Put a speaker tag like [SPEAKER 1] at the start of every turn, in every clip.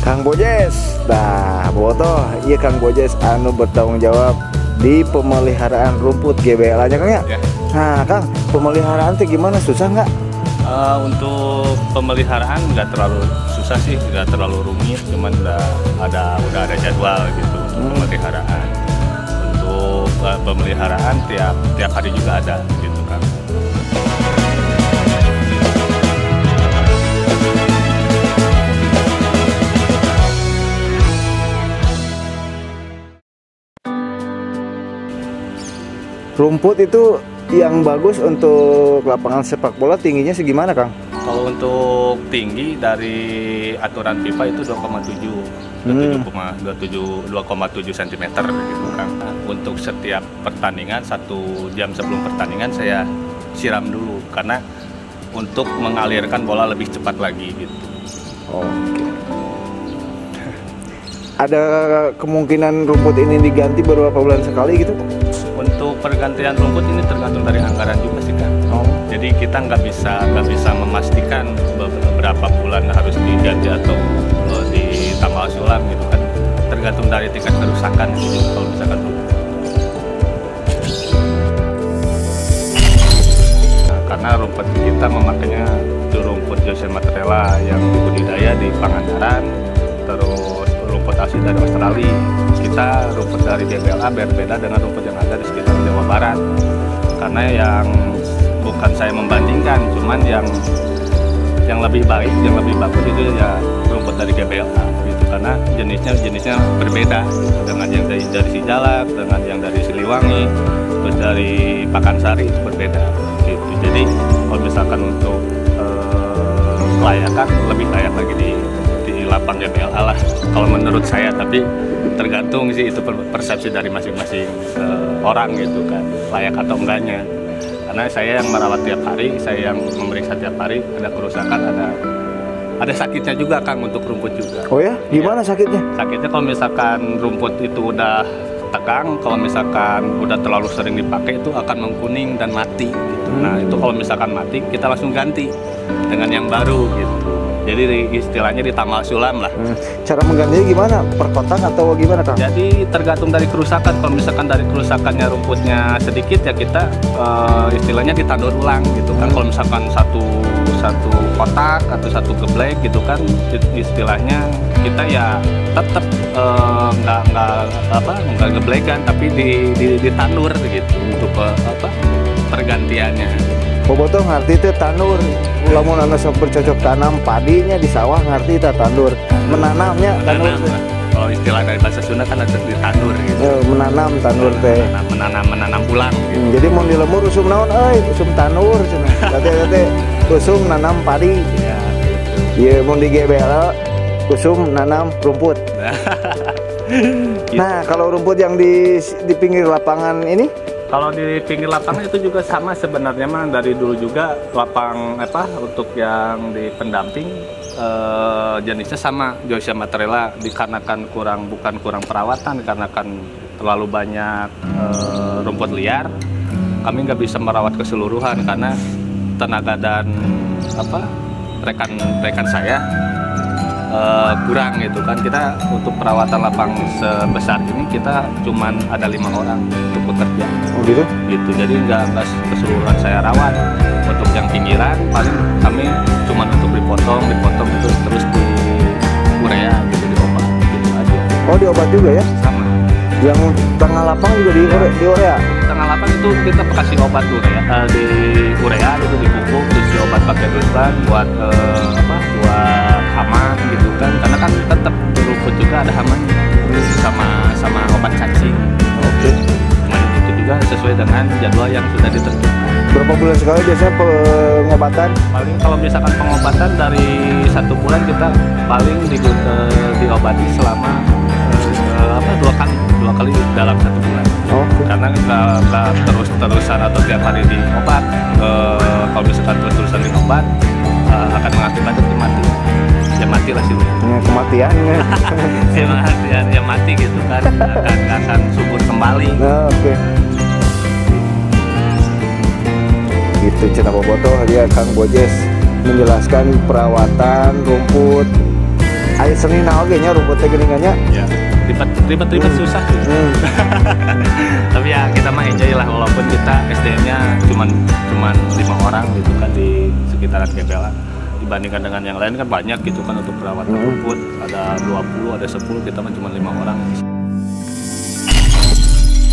[SPEAKER 1] Kang Bojes. Nah, Bobotoh, iya Kang Bojes anu bertanggung jawab di pemeliharaan rumput GBL aja Kang ya?
[SPEAKER 2] Ya.
[SPEAKER 1] Nah Kang, pemeliharaan itu gimana, susah nggak?
[SPEAKER 2] Untuk pemeliharaan nggak terlalu susah sih, nggak terlalu rumit, cuman udah ada jadwal gitu untuk pemeliharaan. Untuk pemeliharaan tiap hari juga ada gitu kan.
[SPEAKER 1] Rumput itu yang bagus untuk lapangan sepak bola tingginya segimana Kang?
[SPEAKER 2] Kalau untuk tinggi dari aturan FIFA itu 2,7 cm gitu kan. Untuk setiap pertandingan 1 jam sebelum pertandingan saya siram dulu karena untuk mengalirkan bola lebih cepat lagi gitu.
[SPEAKER 1] Oke. Ada kemungkinan rumput ini diganti beberapa bulan sekali gitu?
[SPEAKER 2] Untuk pergantian rumput ini tergantung dari anggaran juga sih kan. Jadi kita nggak bisa memastikan beberapa bulan harus diganti atau ditambah sulam gitu kan. Tergantung dari tingkat kerusakan gitu kalau misalkan rumput. Nah, karena rumput kita memakainya itu rumput Joyce Matrela yang dibudidaya di Pangandaran, terus rumput asli dari Australia. Kita rumput dari GBLA berbeda dengan rumput yang ada di sekitar Jawa Barat. Karena yang bukan saya membandingkan, cuman yang lebih baik, yang lebih bagus itu ya rumput dari GBLA gitu. Karena jenisnya berbeda gitu. Dengan yang dari Sijalak, dengan yang dari Siliwangi, terus dari Pakansari itu berbeda gitu. Jadi kalau misalkan untuk kelayakan lebih layak lagi di lapang GBLA lah kalau menurut saya, tapi tergantung sih itu persepsi dari masing-masing orang gitu kan, layak atau enggaknya. Karena saya yang merawat tiap hari, saya yang memeriksa tiap hari, ada kerusakan, ada sakitnya juga Kang untuk rumput juga.
[SPEAKER 1] Oh ya, gimana
[SPEAKER 2] ya,
[SPEAKER 1] sakitnya?
[SPEAKER 2] Sakitnya kalau misalkan rumput itu udah tegang, kalau misalkan udah terlalu sering dipakai itu akan mengkuning dan mati gitu. Nah itu kalau misalkan mati kita langsung ganti dengan yang baru gitu. Jadi istilahnya ditambah sulam lah.
[SPEAKER 1] Cara menggantinya gimana? Per kotak atau gimana Kang?
[SPEAKER 2] Jadi tergantung dari kerusakan. Kalau misalkan dari kerusakannya rumputnya sedikit ya kita istilahnya ditandur ulang gitu kan. Kalau misalkan satu kotak atau satu geblek gitu kan, istilahnya kita ya tetap nggak geblekan tapi ditandur gitu untuk pergantiannya.
[SPEAKER 1] Bobotoh ngerti itu tandur, lamun anu sok bercocok tanam padinya di sawah ngerti itu tandur, menanamnya tandur.
[SPEAKER 2] Kalau istilah dari bahasa Sunda kan ada ditandur gitu.
[SPEAKER 1] Menanam tandur teh.
[SPEAKER 2] Menanam ulang gitu.
[SPEAKER 1] Jadi mau dilemur usum naon usum tandur cenah. Tete usum nanam padi.
[SPEAKER 2] Ya, gitu.
[SPEAKER 1] Ieu mun di GBL usum nanam rumput.
[SPEAKER 2] Gitu.
[SPEAKER 1] Nah, kalau rumput yang di pinggir lapangan ini?
[SPEAKER 2] Kalau di pinggir lapangan itu juga sama sebenarnya mah, dari dulu juga lapang untuk yang di pendamping jenisnya sama Joyce Matrela, dikarenakan bukan kurang perawatan, dikarenakan terlalu banyak rumput liar, kami nggak bisa merawat keseluruhan karena tenaga dan rekan saya kurang gitu kan. Kita untuk perawatan lapang sebesar ini kita cuman ada 5 orang untuk bekerja.
[SPEAKER 1] Oh gitu?
[SPEAKER 2] Gitu, jadi nggak keseluruhan saya rawat. Untuk yang pinggiran paling kami cuman untuk dipotong itu terus di urea gitu, diobat gitu aja.
[SPEAKER 1] Oh diobat juga ya?
[SPEAKER 2] Sama.
[SPEAKER 1] Yang tengah lapang juga di urea?
[SPEAKER 2] Tengah lapang itu kita kasih obat di urea gitu, dipupuk terus diobat pakai dusan buat buat hama gitu kan, karena kan tetap rumput juga ada hamanya sama obat cacing.
[SPEAKER 1] Oke.
[SPEAKER 2] Nah itu juga sesuai dengan jadwal yang sudah ditentukan.
[SPEAKER 1] Berapa bulan sekali biasanya pengobatan?
[SPEAKER 2] Paling kalau misalkan pengobatan dari 1 bulan kita paling diobati selama 2 kali dalam 1 bulan. Karena nggak terus-terusan atau tiap hari diobat. Kalau misalkan terus-terusan diobat akan mengakibatkan kematian. Ya mati lah sih.
[SPEAKER 1] Kematiannya.
[SPEAKER 2] Kematian ya mati gitu kan. akan subur kembali.
[SPEAKER 1] Nah, oke. Gitu cenah Bobotoh, dia Kang Bojes menjelaskan perawatan rumput aya seni na oge nya rumput teh geuning nya.
[SPEAKER 2] Ya, ribet susah sih. Tapi ya kita mah enjoy lah, walaupun kita SDM-nya cuman 5 orang gitu kan di sekitaran GBLA. Dibandingkan dengan yang lain kan banyak gitu kan untuk perawatan rumput, ada 20, ada 10, kita mah cuma 5 orang.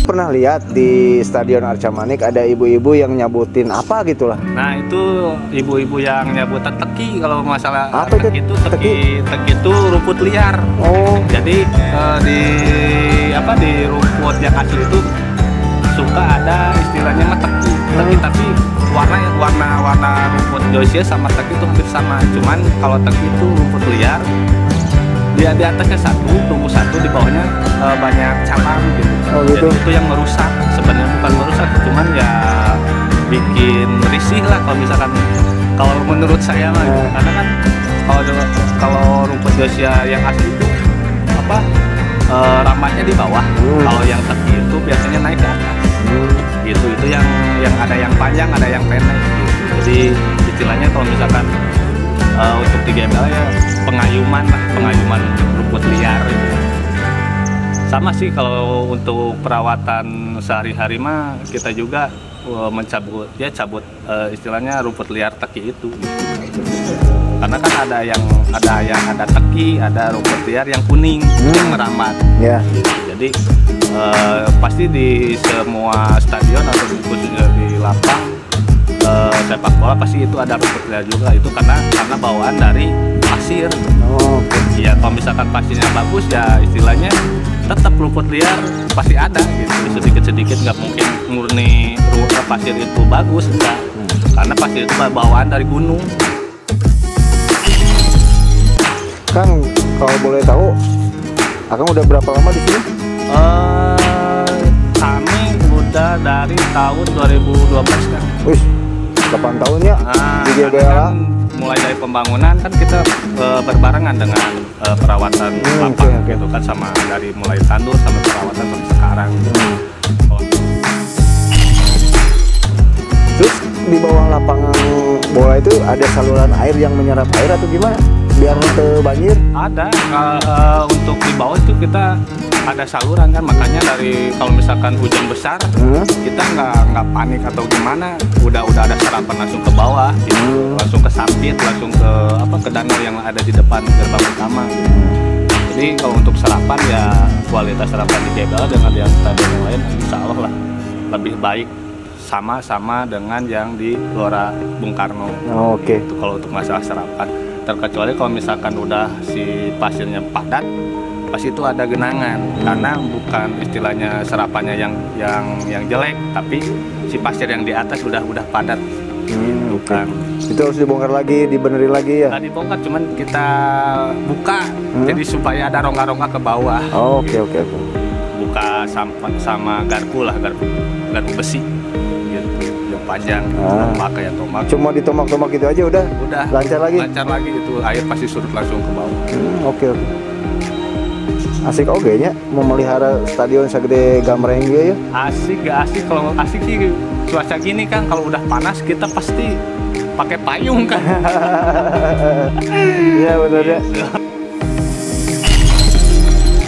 [SPEAKER 1] Pernah lihat di Stadion Arca Manik ada ibu-ibu yang nyabutin apa gitulah.
[SPEAKER 2] Nah itu ibu-ibu yang nyabutan teki, kalau masalah
[SPEAKER 1] apa
[SPEAKER 2] teki itu teki itu rumput liar.
[SPEAKER 1] Oh.
[SPEAKER 2] Jadi di rumput yang asli itu suka ada istilahnya mah teki. Tapi warna rumput Joysia sama teki itu hampir sama. Cuman kalau teki itu rumput liar, dia di atasnya tumbuh satu, di bawahnya banyak cabang gitu.
[SPEAKER 1] Oh, gitu.
[SPEAKER 2] Jadi itu yang merusak, sebenarnya bukan merusak, cuman ya bikin risih lah kalau menurut saya mah gitu. Karena kan kalau rumput Joysia yang asli itu rambatnya di bawah. Kalau yang teki itu biasanya naik ke atas. Gitu, itu yang ada yang panjang, ada yang pendek gitu. Jadi istilahnya kalau misalkan untuk di GBLA ya pengayuman rumput liar gitu. Sama sih kalau untuk perawatan sehari-hari mah kita juga cabut istilahnya rumput liar teki itu gitu. Karena kan ada teki, ada rumput liar yang kuning yang merambat.
[SPEAKER 1] Yeah.
[SPEAKER 2] Gitu. Jadi pasti di semua stadion atau khususnya di lapang sepak bola pasti itu ada rumput liar juga, itu karena bawaan dari pasir.
[SPEAKER 1] Oh, okay.
[SPEAKER 2] Ya kalau misalkan pasirnya bagus ya istilahnya tetap rumput liar pasti ada gitu. Sedikit nggak mungkin murni pasir itu bagus, enggak. Karena pasir itu bawaan dari gunung.
[SPEAKER 1] Kang, kalau boleh tahu, Akang udah berapa lama di sini?
[SPEAKER 2] Kami udah dari tahun 2012 kan.
[SPEAKER 1] Wih, 8 tahun ya di GBLA.
[SPEAKER 2] Kan mulai dari pembangunan kan kita berbarengan dengan perawatan lapang gitu kan, sama dari mulai tandur sampai perawatan sampai sekarang.
[SPEAKER 1] Terus di bawah lapangan bola itu ada saluran air yang menyerap air atau gimana? Biar ke banjir?
[SPEAKER 2] Ada, untuk di bawah itu kita ada saluran kan, makanya dari kalau misalkan hujan besar kita nggak panik atau gimana, udah ada serapan langsung ke bawah gitu. Langsung ke sampit, langsung ke danau yang ada di depan gerbang utama gitu. Jadi kalau untuk serapan ya kualitas serapan di GBLA dengan yang stadion yang lain insya Allah lah lebih baik, sama dengan yang di Gelora Bung Karno.
[SPEAKER 1] Oh, oke.
[SPEAKER 2] Itu kalau untuk masalah serapan, terkecuali kalau misalkan udah si pasirnya padat, pasti itu ada genangan. Karena bukan istilahnya serapannya yang jelek, tapi si pasir yang di atas udah padat. Gitu kan.
[SPEAKER 1] Itu harus dibongkar lagi, dibenerin lagi ya?
[SPEAKER 2] Nggak dibongkar, cuman kita buka, jadi supaya ada rongga-rongga ke bawah.
[SPEAKER 1] Oh, oke.
[SPEAKER 2] Buka sama garpu besi gitu, yang panjang, pakai tomak.
[SPEAKER 1] Cuma ditomak-tomak gitu aja udah lancar lagi
[SPEAKER 2] itu air pasti surut langsung ke bawah.
[SPEAKER 1] Oke. Asik oge nya memelihara stadion segede Gamreng gitu ya?
[SPEAKER 2] Asik gak asik? Kalau asik sih cuaca gini kan, kalau udah panas kita pasti pakai payung kan.
[SPEAKER 1] Iya benar ya.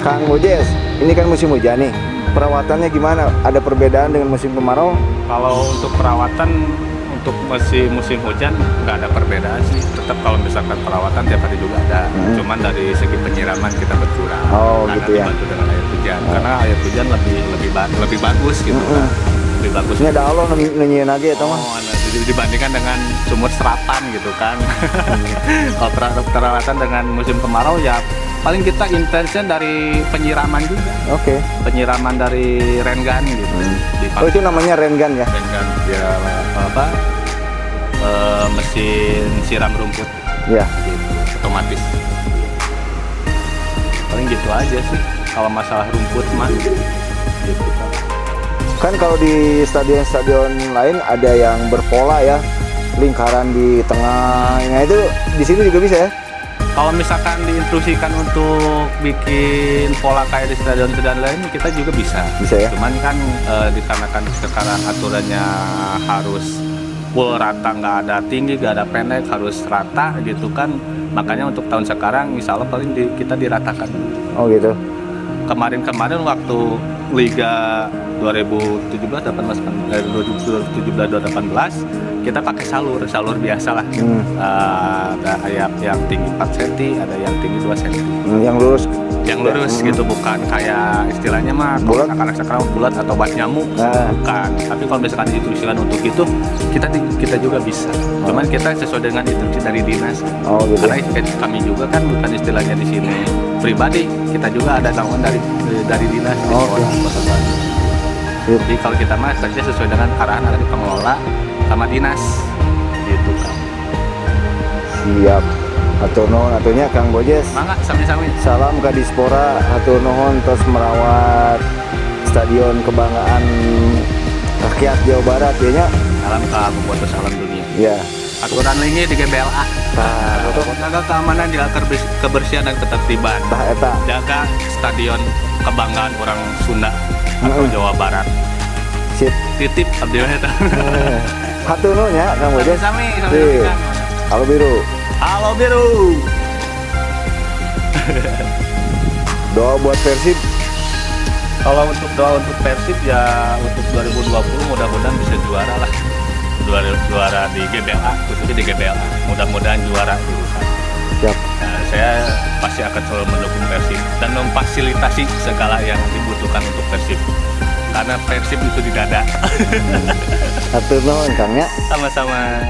[SPEAKER 1] Kang Mojes, ini kan musim hujan nih. Perawatannya gimana? Ada perbedaan dengan musim kemarau?
[SPEAKER 2] Kalau untuk perawatan untuk musim hujan nggak ada perbedaan sih. Tetap kalau misalkan perawatan tiap hari juga ada. Cuman dari segi penyiraman kita berkurang.
[SPEAKER 1] Oh,
[SPEAKER 2] karena
[SPEAKER 1] gitu ya.
[SPEAKER 2] dibantu dengan air hujan. Karena air hujan lebih bagus gitu kan. Lebih bagus.
[SPEAKER 1] Ini ada Allah nanyain lagi ya teman.
[SPEAKER 2] Dibandingkan dengan sumur serapan gitu kan. Kalau perawatan dengan musim kemarau ya paling kita intensnya dari penyiraman juga.
[SPEAKER 1] Oke.
[SPEAKER 2] Penyiraman dari rengan gitu.
[SPEAKER 1] Oh, itu namanya rengan ya?
[SPEAKER 2] Rengan ya mesin siram rumput.
[SPEAKER 1] Ya.
[SPEAKER 2] Gitu, otomatis. Paling gitu aja sih kalau masalah rumput mah. Gitu.
[SPEAKER 1] Kan kalau di stadion-stadion lain ada yang berpola ya, lingkaran di tengahnya, itu di sini juga bisa ya?
[SPEAKER 2] Kalau misalkan diinstruksikan untuk bikin pola kayak di stadion-stadion lain, kita juga bisa.
[SPEAKER 1] Bisa ya?
[SPEAKER 2] Cuman kan dikarenakan sekarang aturannya harus full rata, nggak ada tinggi, nggak ada pendek, harus rata gitu kan. Makanya untuk tahun sekarang insya Allah paling kita diratakan.
[SPEAKER 1] Oh gitu.
[SPEAKER 2] Kemarin waktu Liga 2017-18 kita pakai salur biasa lah. Ada yang tinggi 4 cm, ada yang tinggi 2 cm. Yang lurus gitu, bukan kayak istilahnya mah
[SPEAKER 1] bulat,
[SPEAKER 2] anak sekarang bulat atau bat nyamuk, bukan. Tapi kalau misalkan diinstruksikan untuk itu, kita juga bisa. Cuman kita sesuai dengan instruksi dari dinas.
[SPEAKER 1] Gitu.
[SPEAKER 2] Karena kami juga kan bukan istilahnya di sini pribadi, kita juga ada tanggungan dari dinas. Jadi kalau kita mah saja sesuai dengan arahan dari pengelola sama dinas, gitu kan.
[SPEAKER 1] Siap. Hatur nuhun atunya Kang Bojes.
[SPEAKER 2] Mangga sami-sami.
[SPEAKER 1] Salam ka diaspora, hatur nuhun terus merawat stadion kebanggaan rakyat Jawa Barat ya nya.
[SPEAKER 2] Salam ka bobotoh salam dunia.
[SPEAKER 1] Ya.
[SPEAKER 2] Aturan lingi di GBLA. Jaga keamanan, jaga kebersihan dan ketertiban.
[SPEAKER 1] Eta.
[SPEAKER 2] Jaga stadion kebanggaan orang Sunda atau Jawa Barat.
[SPEAKER 1] Sip.
[SPEAKER 2] Titip abdi eta.
[SPEAKER 1] Hatur nuhun ya Kang Bojes.
[SPEAKER 2] Sami.
[SPEAKER 1] Halo Biru.
[SPEAKER 2] Halo Biru.
[SPEAKER 1] Doa buat Persib.
[SPEAKER 2] Kalau untuk doa untuk Persib ya untuk 2020 mudah-mudahan bisa juara lah. Juara di GBLA, khususnya di GBLA. Mudah-mudahan juara gitu kan.
[SPEAKER 1] Siap.
[SPEAKER 2] Nah, saya pasti akan selalu mendukung Persib dan memfasilitasi segala yang dibutuhkan untuk Persib. Karena Persib itu di dada.
[SPEAKER 1] Hatur nuhun Kang ya.
[SPEAKER 2] Sama-sama.